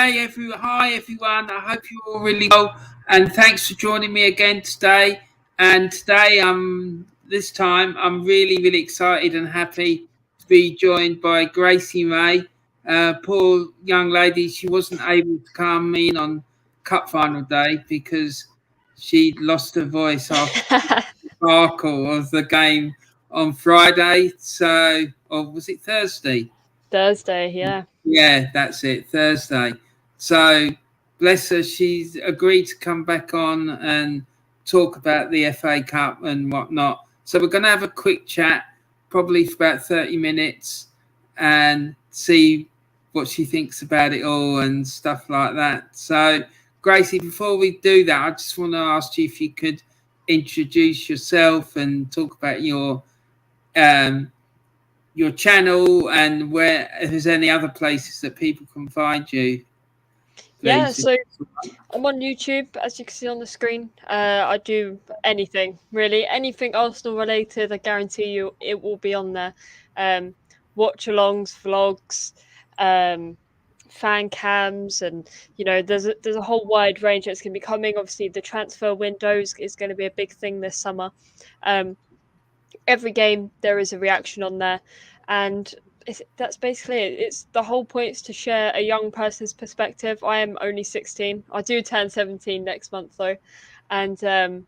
Hi everyone. I hope you're all really well, and thanks for joining me again today. And today, this time, I'm really excited and happy to be joined by Gracie-Mae. Poor young lady, she wasn't able to come in on Cup final day because she'd lost her voice after the debacle of the game on Friday. So, or was it Thursday? Thursday, yeah. Yeah, that's it, Thursday. So, bless her, she's agreed to come back on and talk about the FA Cup and whatnot. So, we're going to have a quick chat, probably for about 30 minutes, and see what she thinks about it all and stuff like that. So, Gracie, before we do that, I just want to ask you if you could introduce yourself and talk about um, your channel and where if there's any other places that people can find you, Yeah, please. so I'm on YouTube, as you can see on the screen. I do anything, really. Anything Arsenal related, I guarantee you it will be on there. Watchalongs, vlogs, fan cams, and there's a whole wide range that's going to be coming. Obviously, the transfer windows is going to be a big thing this summer. Every game there is a reaction on there, and that's basically it. It's the whole point is to share a young person's perspective. I am only 16. I do turn 17 next month though, and so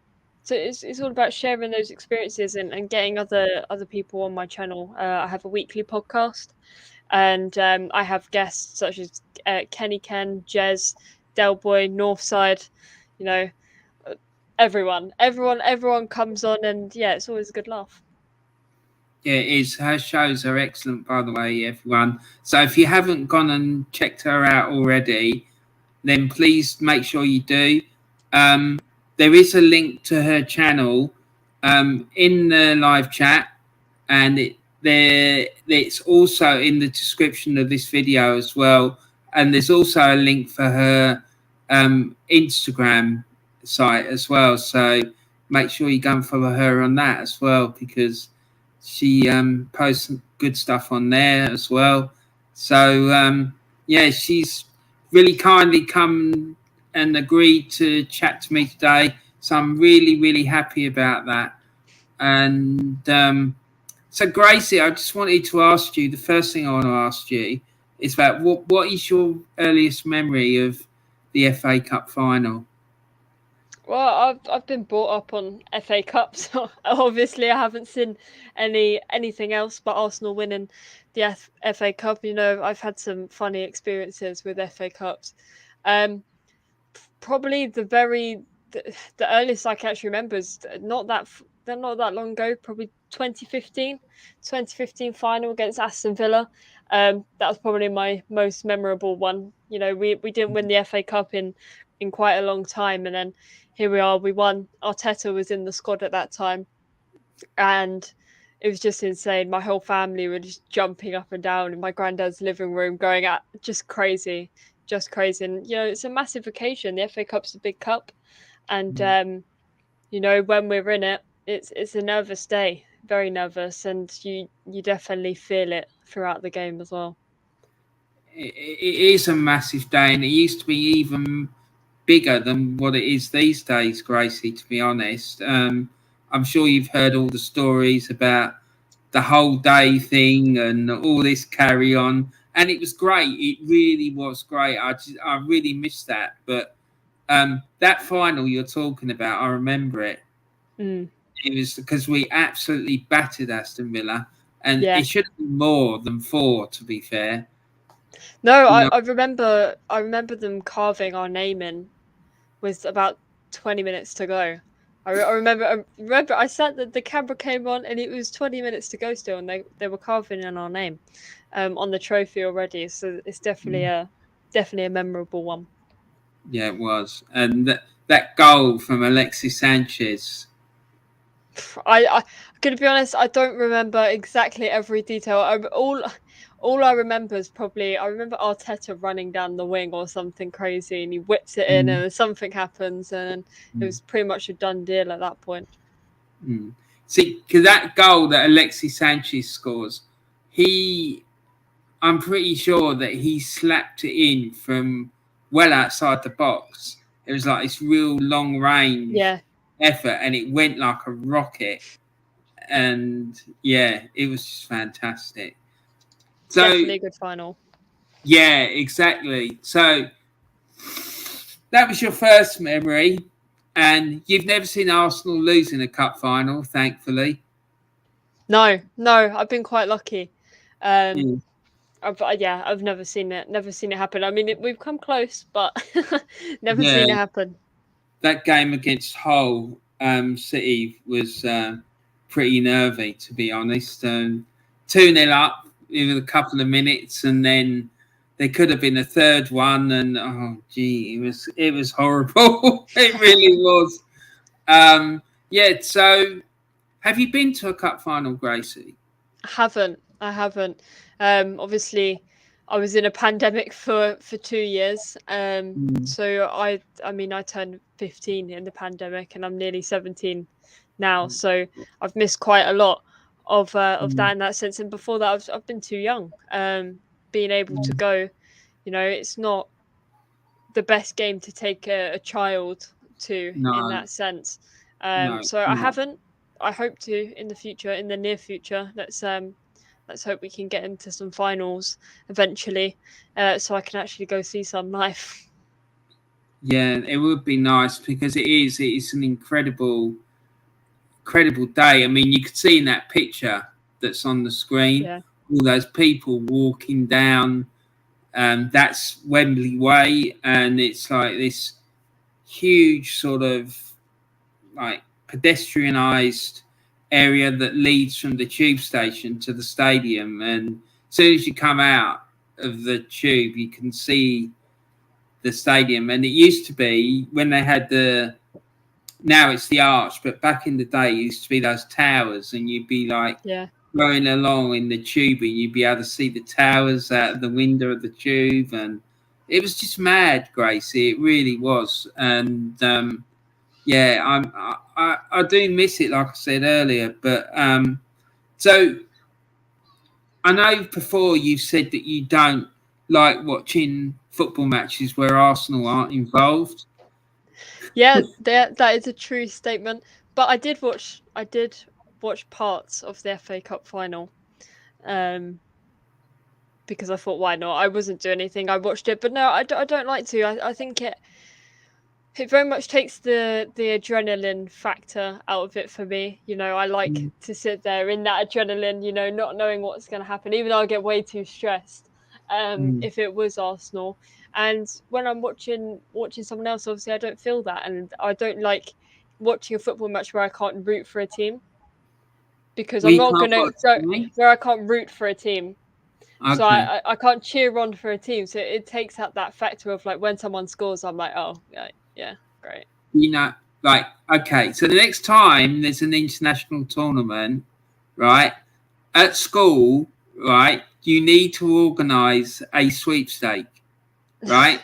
it's all about sharing those experiences and getting other people on my channel. I have a weekly podcast, and I have guests such as Kenny Ken, Jez, Delboy, Northside. You know, everyone comes on, and yeah, it's always a good laugh. Yeah, it is. Her shows are excellent, by the way, everyone. So if you haven't gone and checked her out already, then please make sure you do. There is a link to her channel in the live chat, and it's also in the description of this video as well. And there's also a link for her Instagram site as well. So make sure you go and follow her on that as well, because she posts some good stuff on there as well. So yeah, she's really kindly come and agreed to chat to me today. So I'm really happy about that. And so, Gracie, I just wanted to ask you, the first thing I want to ask you is about what is your earliest memory of the FA Cup final? Well, I've been brought up on FA Cups. So obviously, I haven't seen anything else but Arsenal winning the FA Cup. I've had some funny experiences with FA Cups. Um, Probably the earliest I can actually remember is not that long ago. Probably 2015 final against Aston Villa. That was probably my most memorable one. We didn't win the FA Cup in quite a long time, and then here we are. We won. Arteta was in the squad at that time, and it was just insane. My whole family were just jumping up and down in my granddad's living room, going at just crazy. And it's a massive occasion. The FA Cup's a big cup, and when we're in it, it's a nervous day, very nervous, and you definitely feel it throughout the game as well. It is a massive day, and it used to be even bigger than what it is these days, Gracie, to be honest. I'm sure you've heard all the stories about the whole day thing and all this carry on. And it was great. It really was great. I really missed that. But that final you're talking about, I remember it. It was because we absolutely battered Aston Villa. And Yeah. it should have been more than 4, to be fair. No, I remember them carving our name in with about 20 minutes to go. I remember I sat the camera came on and it was 20 minutes to go still, and they were carving in our name on the trophy already. So it's definitely a memorable one. Yeah, it was. And that goal from Alexis Sanchez. I gonna be honest, I don't remember exactly every detail. All I remember is probably I remember Arteta running down the wing or something crazy, and he whips it in, and something happens, and it was pretty much a done deal at that point. See, because that goal that Alexis Sanchez scores, I'm pretty sure that he slapped it in from well outside the box. It was like this real long range effort, and it went like a rocket. And yeah, it was just fantastic. So Definitely a good final. yeah, exactly. So that was your first memory, and you've never seen Arsenal lose in a cup final, thankfully. No, I've been quite lucky. I've never seen it happen. I mean, we've come close, but never Yeah, seen it happen. that game against Hull City was pretty nervy, to be honest. 2-0 up in a couple of minutes, and then there could have been a third one, and oh gee, it was horrible. It really was. Yeah. So, have you been to a cup final, Gracie? I haven't. Obviously, I was in a pandemic for 2 years. So I mean, I turned 15 in the pandemic, and I'm nearly 17 now. So I've missed quite a lot of that in that sense. And before that, I've been too young. Being able to go, it's not the best game to take a child to in No, that sense. no, So I not. haven't. I hope to in the future, in the near future. Let's hope we can get into some finals eventually, so I can actually go see some live. Yeah, it would be nice because it is. It is an incredible day. I mean, you could see in that picture that's on the screen Yeah, all those people walking down. That's Wembley Way, and it's like this huge sort of like pedestrianised area that leads from the tube station to the stadium. And as soon as you come out of the tube, you can see the stadium. And it used to be when they had now it's the arch, but back in the day, it used to be those towers, and you'd be like yeah, going along in the tube, and you'd be able to see the towers out of the window of the tube, and it was just mad, Gracie. It really was, and yeah, I do miss it, like I said earlier. But so I know before you said that you don't like watching football matches where Arsenal aren't involved. yeah. That is a true statement. But I did watch parts of the FA Cup final, um, because I thought, why not? I wasn't doing anything. I watched it, but no, I don't like to. I think it very much takes the adrenaline factor out of it for me. I like to sit there in that adrenaline, not knowing what's going to happen, even though I get way too stressed if it was Arsenal. And when I'm watching someone else, obviously I don't feel that, and I don't like watching a football match where I can't root for a team, because I'm We not can't gonna watch go me. where I can't root for a team. So Okay. I can't cheer on for a team. So it takes out that factor of like when someone scores, I'm like, oh yeah, great. You know, like, okay, so the next time there's an international tournament, right, at school, right, you need to organise a sweepstake, right?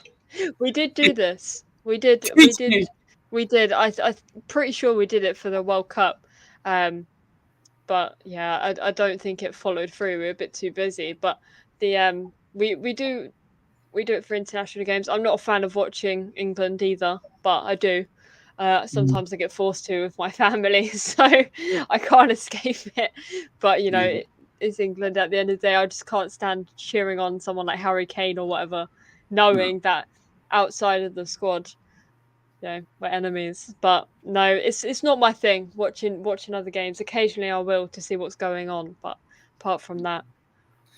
We did do this. We did. I'm pretty sure we did it for the World Cup. But yeah, I don't think it followed through. We were a bit too busy. But the we do it for international games. I'm not a fan of watching England either, but I do. Sometimes I get forced to with my family, so I can't escape it. But it's England at the end of the day. I just can't stand cheering on someone like Harry Kane or whatever, No. knowing that outside of the squad, we're enemies. But no, it's not my thing. Watching other games. Occasionally I will to see what's going on, but apart from that,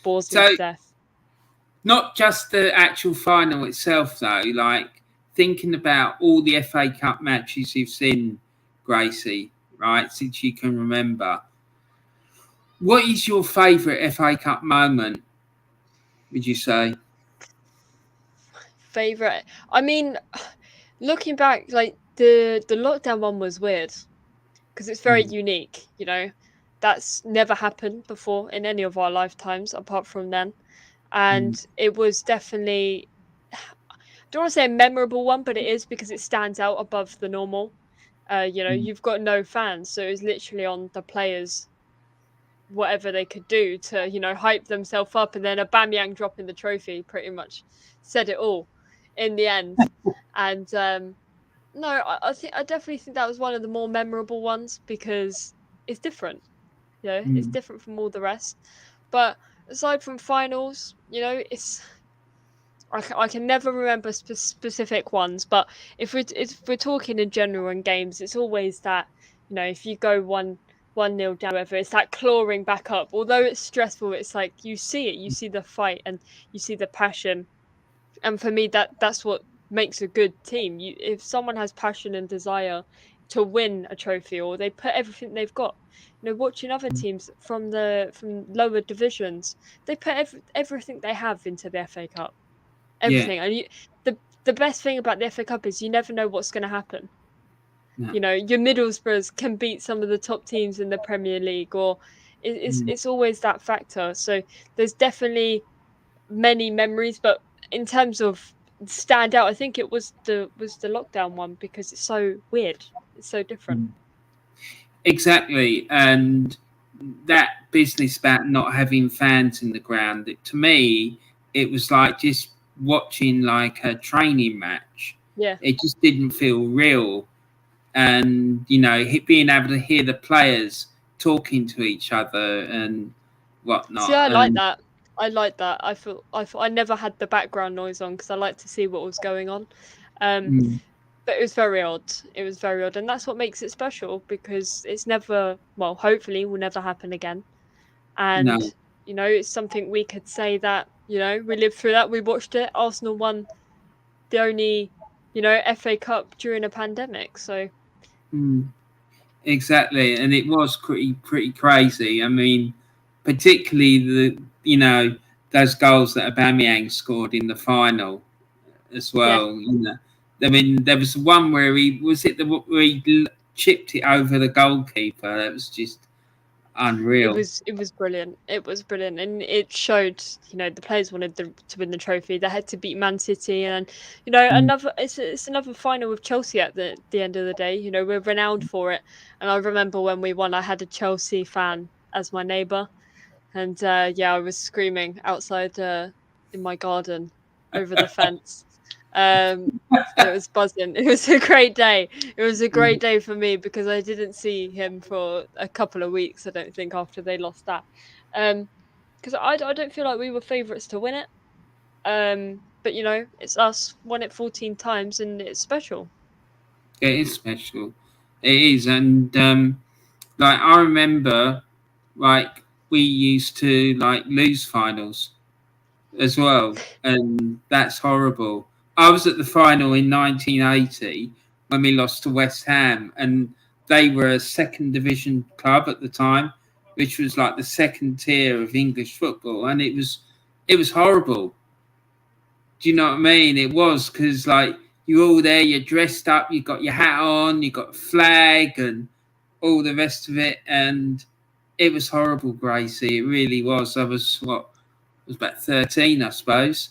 bores me So to death. not just the actual final itself, though, like thinking about all the FA Cup matches you've seen, Gracie, right, since you can remember. What is your favourite FA Cup moment, would you say? Favorite? I mean, looking back, like the lockdown one was weird because it's very Mm, unique. That's never happened before in any of our lifetimes apart from then, mm, and it was definitely. I don't want to say a memorable one, but it is because it stands out above the normal. mm, You've got no fans, so it's literally on the players whatever they could do to hype themselves up, and then Aubameyang dropping the trophy pretty much said it all in the end. And no, I definitely think that was one of the more memorable ones because it's different. It's different from all the rest. But aside from finals, it's I can never remember specific ones. But if we're talking in general in games, it's always that if you go 1-0 down, whether it's that clawing back up. Although it's stressful, it's like you see it, you see the fight, and you see the passion. And for me, that's what makes a good team. If someone has passion and desire to win a trophy, or they put everything they've got. Watching other teams from lower divisions, they put everything they have into the FA Cup. Everything. Yeah. And the best thing about the FA Cup is you never know what's going to happen. No. Your Middlesbroughs can beat some of the top teams in the Premier League, or it's always that factor. So there's definitely many memories, but in terms of stand out, I think it was the lockdown one because it's so weird. It's so different. Exactly, and that business about not having fans in the ground, to me, it was like just watching like a training match. Yeah, it just didn't feel real, and being able to hear the players talking to each other and whatnot. see, I like that. I like that. I feel I never had the background noise on because I like to see what was going on. But it was very odd. It was very odd, and that's what makes it special because it's never, well, hopefully, will never happen again. And it's something we could say that we lived through that. We watched it. Arsenal won the only FA Cup during a pandemic. So exactly, and it was pretty crazy. I mean, particularly those goals that Aubameyang scored in the final as well. Yeah. I mean, there was one where where he chipped it over the goalkeeper. That was just unreal. It was brilliant. It was brilliant, and it showed the players wanted to win the trophy. They had to beat Man City, and another it's another final with Chelsea at the end of the day. We're renowned for it, and I remember when we won, I had a Chelsea fan as my neighbour, and I was screaming outside in my garden over the fence. It was buzzing. It was a great day. It was a great day for me because I didn't see him for a couple of weeks, I don't think, after they lost that. Because I don't feel like we were favourites to win it. But it's us, won it 14 times, and it's special. It is special. It is, and like I remember, like we used to like lose finals as well, and that's horrible. I was at the final in 1980 when we lost to West Ham, and they were a second division club at the time, which was like the second tier of English football, and it was horrible. Do you know what I mean? It was because like you're all there, you're dressed up, you got your hat on, you got a flag, and all the rest of it, and it was horrible, Gracie. It really was. I was about 13, I suppose.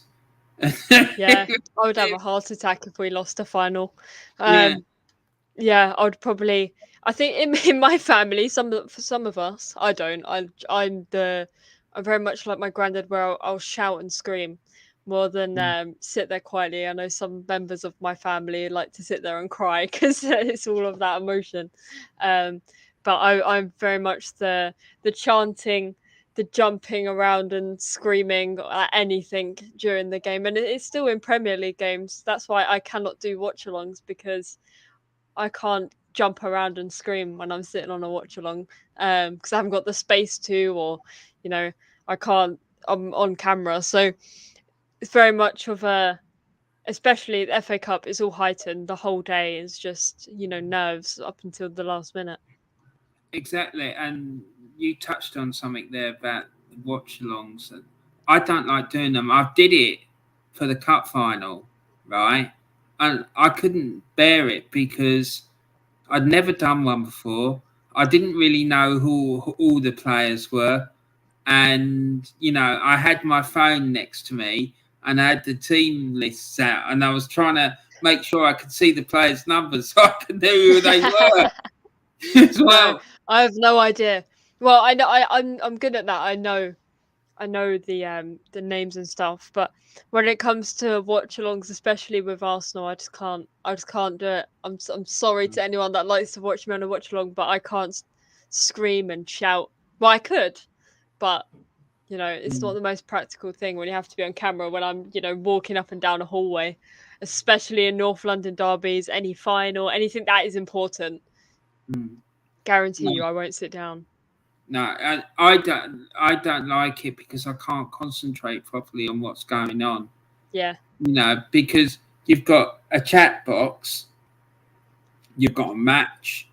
Yeah, I would have a heart attack if we lost a final. Yeah. I would probably. I think in my family, for some of us, I don't. I'm very much like my granddad, where I'll shout and scream more than sit there quietly. I know some members of my family like to sit there and cry because it's all of that emotion. But I'm very much the chanting, the jumping around and screaming at anything during the game, and it's still in Premier League games. That's why I cannot do watchalongs because I can't jump around and scream when I'm sitting on a watchalong because I haven't got the space to, or I can't. I'm on camera, so it's very much of a. Especially the FA Cup is all heightened. The whole day is just nerves up until the last minute. Exactly, and you touched on something there about watch-alongs. I don't like doing them. I did it for the cup final, right? And I couldn't bear it because I'd never done one before. I didn't really know who all the players were. And, I had my phone next to me and I had the team lists out and I was trying to make sure I could see the players' numbers so I could know who they were as well. No, I have no idea. Well, I know I'm good at that. I know I know the names and stuff, but when it comes to watch-alongs, especially with Arsenal, I just can't do it. I'm sorry to anyone that likes to watch me on a watch-along, but I can't scream and shout. Well, I could, but it's not the most practical thing when you have to be on camera when I'm walking up and down a hallway, especially in North London derbies, any final, anything that is important. Guarantee you, I won't sit down. No, I don't like it because I can't concentrate properly on what's going on. Yeah. Because you've got a chat box, you've got a match,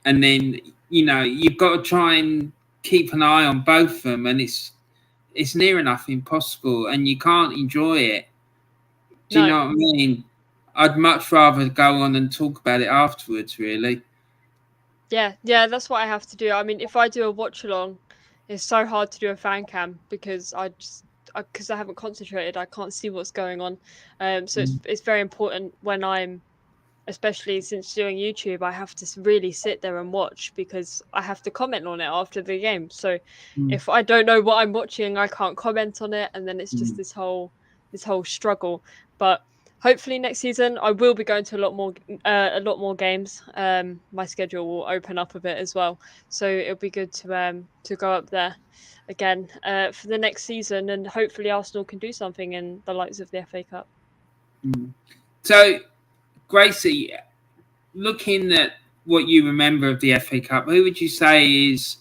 and then you've got to try and keep an eye on both of them, and it's near enough impossible, and you can't enjoy it. Do you know what I mean? I'd much rather go on and talk about it afterwards, really. Yeah, that's what I have to do. I mean, if I do a watch along, it's so hard to do a fan cam because I haven't concentrated. I can't see what's going on. So it's very important when I'm, especially since doing YouTube, I have to really sit there and watch because I have to comment on it after the game. So if I don't know what I'm watching, I can't comment on it, and then it's just this whole struggle. But hopefully next season I will be going to a lot more games. My schedule will open up a bit as well, so it'll be good to go up there again for the next season, and hopefully Arsenal can do something in the likes of the FA Cup. So, Gracie, looking at what you remember of the FA Cup, who would you say is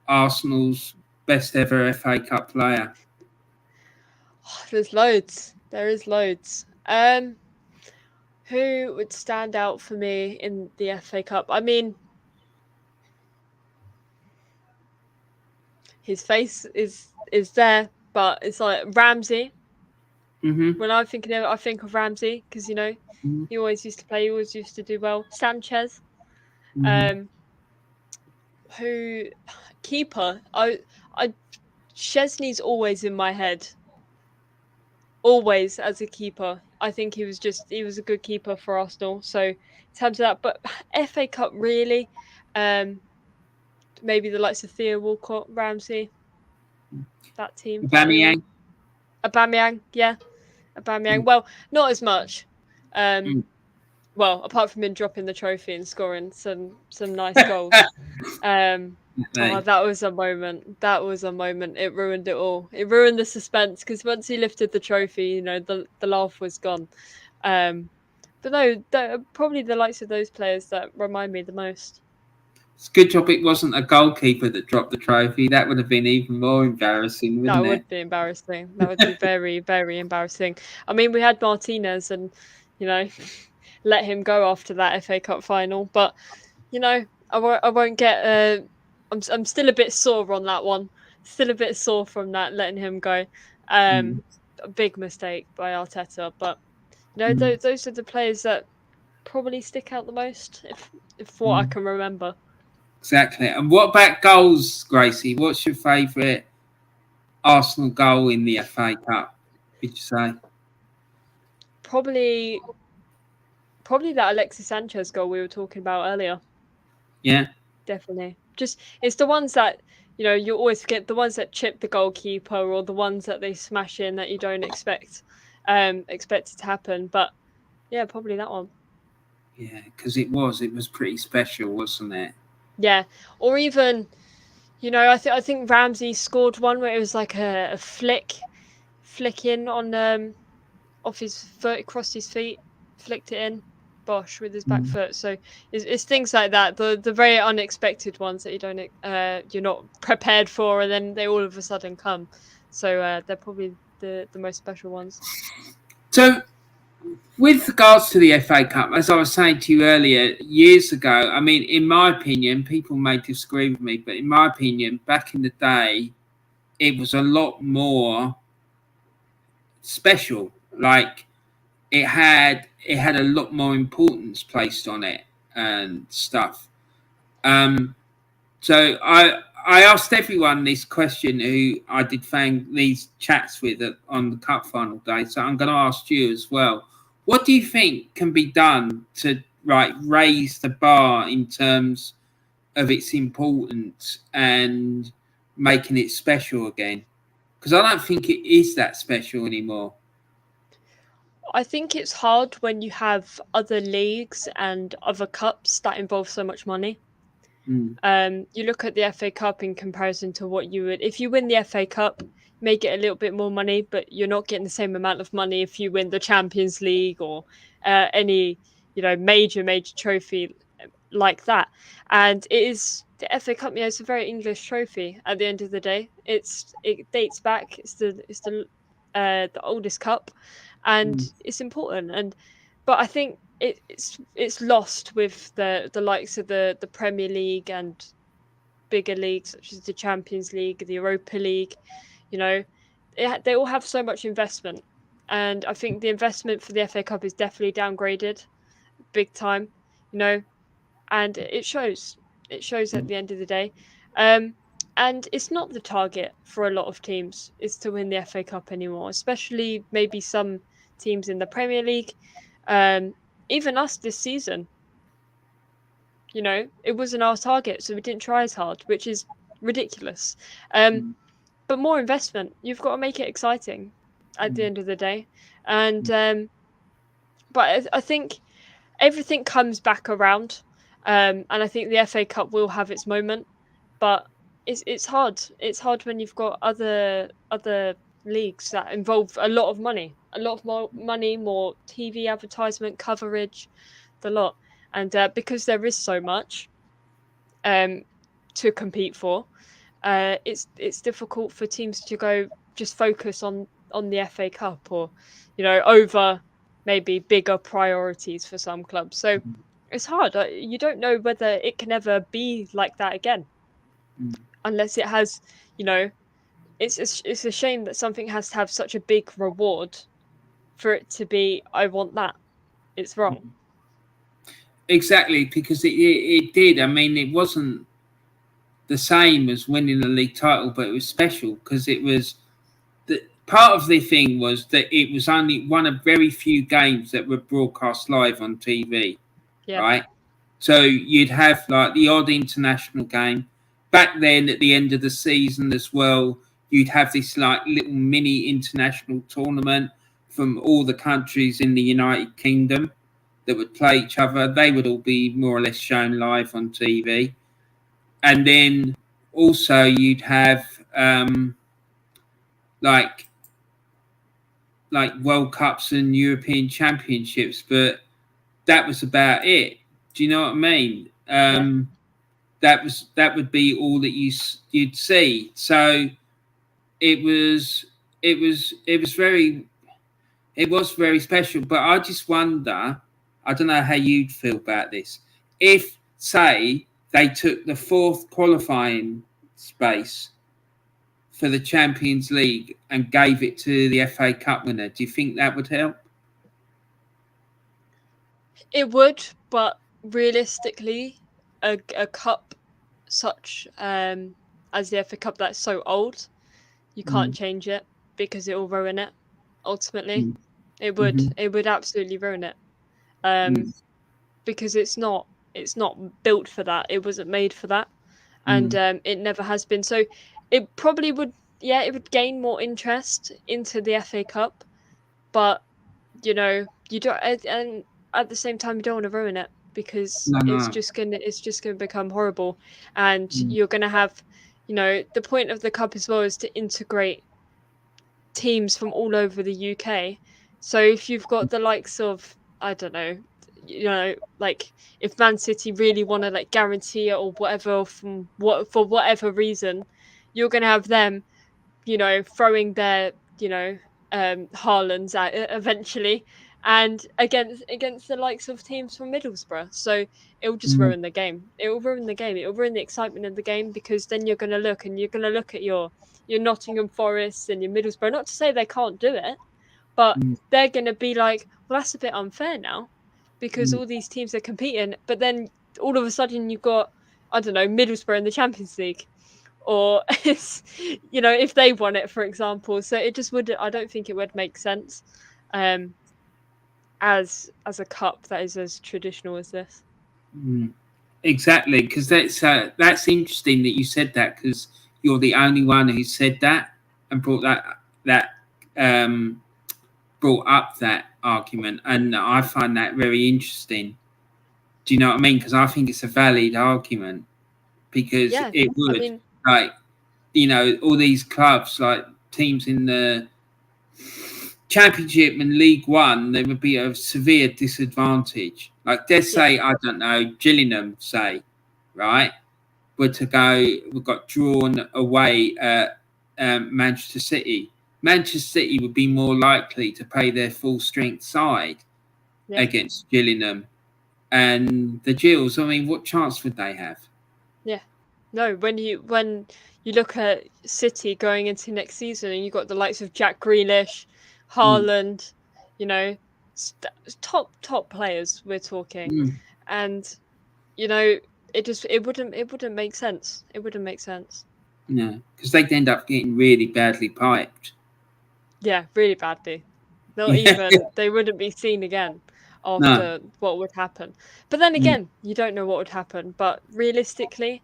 Arsenal's best ever FA Cup player? There's loads. There is loads. Who would stand out for me in the FA Cup? I mean, his face is there, but it's like Ramsey. When I'm thinking of it, I think of Ramsey because he always used to play. He always used to do well. Sanchez. Who keeper? Szczesny's always in my head. Always as a keeper. I think he was a good keeper for Arsenal. So in terms of that, but FA Cup really, maybe the likes of Theo Walcott, Ramsey, that team. Aubameyang, yeah. Aubameyang. Well, not as much. Well, apart from him dropping the trophy and scoring some nice goals. That was a moment. It ruined it all. It ruined the suspense because once he lifted the trophy, the laugh was gone. But no, probably the likes of those players that remind me the most. It's a good job it wasn't a goalkeeper that dropped the trophy. That would have been even more embarrassing, wouldn't it? That would be embarrassing. That would be very, very embarrassing. I mean, we had Martinez and, let him go after that FA Cup final. But, I won't get... I'm still a bit sore on that one. Still a bit sore from that, letting him go. A big mistake by Arteta. But, those are the players that probably stick out the most, if what I can remember. Exactly. And what about goals, Gracie? What's your favourite Arsenal goal in the FA Cup, would you say? Probably that Alexis Sanchez goal we were talking about earlier. Yeah. Definitely. Just, it's the ones that, you always forget, the ones that chip the goalkeeper or the ones that they smash in that you don't expect it to happen. But, yeah, probably that one. Yeah, because it was pretty special, wasn't it? Yeah. Or even, I think Ramsey scored one where it was like a flick in on off his foot, it crossed his feet, flicked it in, bosh, with his back foot. So it's things like that, the very unexpected ones that you don't you're not prepared for, and then they all of a sudden come. So they're probably the most special ones. So, with regards to the FA Cup, as I was saying to you earlier, years ago, I mean, in my opinion, people may disagree with me, but in my opinion, back in the day, it was a lot more special. Like, it had a lot more importance placed on it and stuff. So I asked everyone this question who I did these chats with on the cup final day. So I'm going to ask you as well. What do you think can be done to raise the bar in terms of its importance and making it special again? Because I don't think it is that special anymore. I think it's hard when you have other leagues and other cups that involve so much money. You look at the FA Cup in comparison to what you would if you win the FA Cup, you may get a little bit more money, but you're not getting the same amount of money if you win the Champions League or any major trophy like that. And it is the FA Cup. It's a very English trophy. At the end of the day, it dates back. It's the oldest cup, and it's important. But I think it's lost with the likes of the Premier League and bigger leagues such as the Champions League, the Europa League. They all have so much investment, and I think the investment for the FA Cup is definitely downgraded, big time. And it shows. It shows at the end of the day. And it's not the target for a lot of teams is to win the FA Cup anymore, especially maybe some teams in the Premier League. Even us this season, it wasn't our target, so we didn't try as hard, which is ridiculous. But more investment, you've got to make it exciting at the end of the day. And but I think everything comes back around, and I think the FA Cup will have its moment, but it's hard. It's hard when you've got other leagues that involve a lot of money, more money, more TV advertisement coverage, the lot. And because there is so much to compete for, it's difficult for teams to go just focus on the FA Cup or over maybe bigger priorities for some clubs. So it's hard. You don't know whether it can ever be like that again, unless it has. It's a shame that something has to have such a big reward for it to be. I want that. It's wrong. Exactly, because it did. I mean, it wasn't the same as winning the league title, but it was special because it was part of the thing was that it was only one of very few games that were broadcast live on TV, right? So you'd have like the odd international game. Back then, at the end of the season as well, you'd have this like little mini international tournament from all the countries in the United Kingdom that would play each other. They would all be more or less shown live on TV. And then also you'd have like World Cups and European Championships, but that was about it. Do you know what I mean? That would be all that you'd see. So it was very special. But I just wonder, I don't know how you'd feel about this. If, say, they took the fourth qualifying space for the Champions League and gave it to the FA Cup winner, do you think that would help? It would, but realistically, a cup such as the FA Cup that's so old, you can't change it because it will ruin it. Ultimately, it would absolutely ruin it, because it's not built for that. It wasn't made for that, and it never has been. So it probably would, it would gain more interest into the FA Cup, but you don't, and at the same time you don't want to ruin it because it's just gonna become horrible, and you're gonna have, the point of the cup as well is to integrate teams from all over the UK. So if you've got the likes of, I don't know, like if Man City really want to like guarantee it or whatever for whatever reason, you're gonna have them, throwing their, Haalands at it eventually, and against the likes of teams from Middlesbrough. So it will just ruin the game. It will ruin the game. It will ruin the excitement of the game, because then you're gonna look at your Nottingham Forest and your Middlesbrough. Not to say they can't do it, but they're gonna be like, well, that's a bit unfair now, because all these teams are competing, but then all of a sudden you've got, I don't know, Middlesbrough in the Champions League, or it's, if they won it, for example. So it just would, I don't think it would make sense as a cup that is as traditional as this. Exactly, because that's interesting that you said that, because you're the only one who said that and brought brought up that argument, and I find that very interesting. Do you know what I mean? Because I think it's a valid argument, because Yeah, it I would, mean, like, all these clubs, like teams in the Championship and League One, there would be a severe disadvantage. Like, let's say, I don't know, Gillingham, say, right, were to go, we got drawn away at Manchester City. Manchester City would be more likely to play their full strength side against Gillingham. And the Gills, I mean, what chance would they have? Yeah. No, when you look at City going into next season, and you've got the likes of Jack Grealish, Haaland, top players we're talking, and it wouldn't make sense. It wouldn't make sense. No, because they'd end up getting really badly piped. Yeah, really badly. Not even they wouldn't be seen again after what would happen. But then again, you don't know what would happen. But realistically,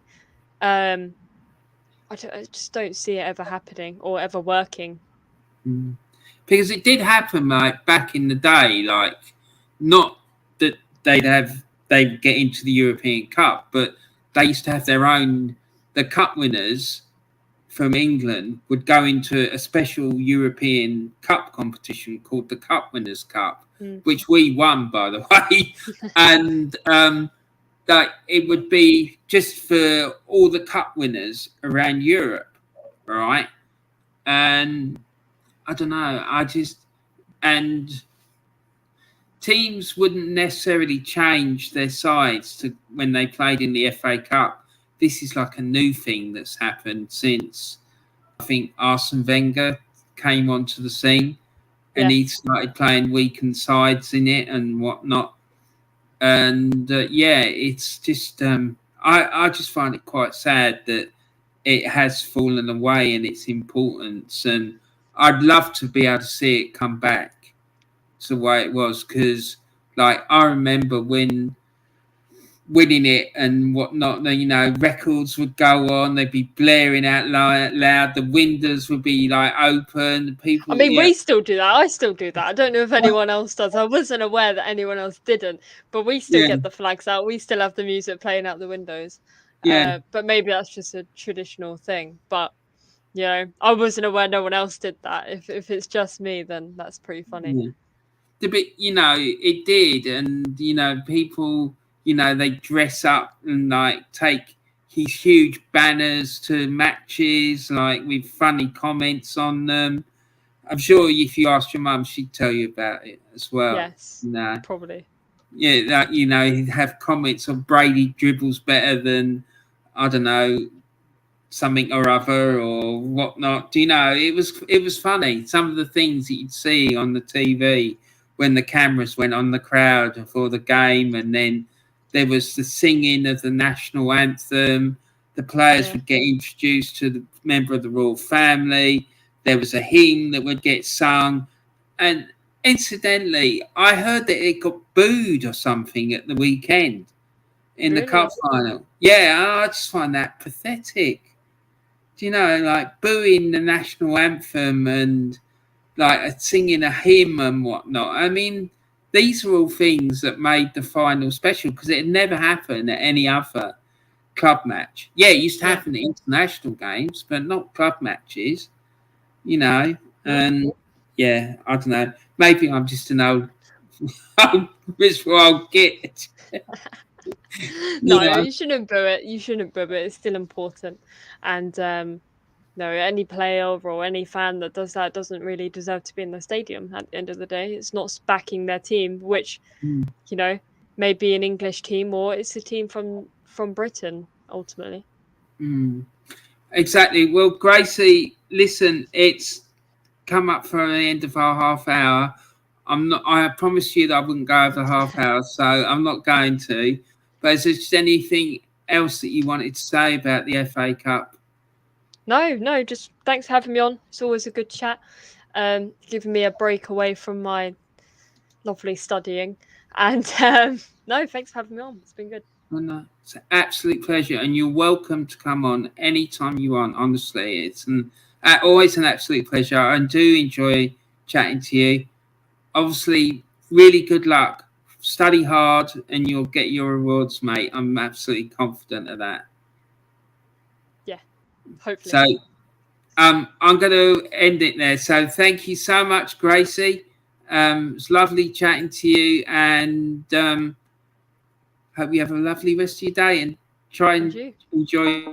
I just don't see it ever happening or ever working. Because it did happen, like, back in the day, like, not that they'd get into the European Cup, but they used to have their own. The cup winners from England would go into a special European Cup competition called the Cup Winners' Cup, which we won, by the way, and that it would be just for all the cup winners around Europe, right? And I don't know, and teams wouldn't necessarily change their sides to when they played in the FA Cup. This is like a new thing that's happened since, I think, Arsene Wenger came onto the scene, and he started playing weakened sides in it and whatnot. And it's just I just find it quite sad that it has fallen away in its importance, and I'd love to be able to see it come back to the way it was, because, like, I remember when winning it and whatnot, records would go on, they'd be blaring out loud, the windows would be like open, people. I mean, we still do that. I still do that. I don't know if anyone else does. I wasn't aware that anyone else didn't, but we still get the flags out. We still have the music playing out the windows. But maybe that's just a traditional thing. But I wasn't aware no one else did that. If it's just me, then that's pretty funny. But it did, and people, they dress up and like take these huge banners to matches, like with funny comments on them. I'm sure if you asked your mum, she'd tell you about it as well. Yes, probably. Yeah, that he'd have comments on Brady dribbles better than, I don't know, something or other or whatnot. It was funny. Some of the things that you'd see on the TV when the cameras went on the crowd before the game, and then there was the singing of the national anthem. The players would get introduced to the member of the royal family. There was a hymn that would get sung. And incidentally, I heard that it got booed or something at the weekend in the cup final. Yeah, I just find that pathetic. Like booing the national anthem and like singing a hymn and whatnot. I mean, these are all things that made the final special, because it had never happened at any other club match. Yeah, it used to happen at international games, but not club matches, And I don't know. Maybe I'm just an old miserable old git. No, you shouldn't boo it. You shouldn't boo it. It's still important. And any player or any fan that does that doesn't really deserve to be in the stadium at the end of the day. It's not backing their team, which, may be an English team, or it's a team from Britain, ultimately. Exactly. Well, Gracie, listen, it's come up for the end of our half hour. I promised you that I wouldn't go over the half hour, so I'm not going to. But is there just anything else that you wanted to say about the FA Cup? No, just thanks for having me on. It's always a good chat. Giving me a break away from my lovely studying. And no, thanks for having me on. It's been good. Well, no, it's an absolute pleasure, and you're welcome to come on anytime you want. Honestly, it's an Always an absolute pleasure. I do enjoy chatting to you. Obviously, really good luck. Study hard and you'll get your rewards, mate. I'm absolutely confident of that. Yeah, hopefully. So I'm going to end it there. So thank you so much, Gracie. It's lovely chatting to you, and hope you have a lovely rest of your day and try and enjoy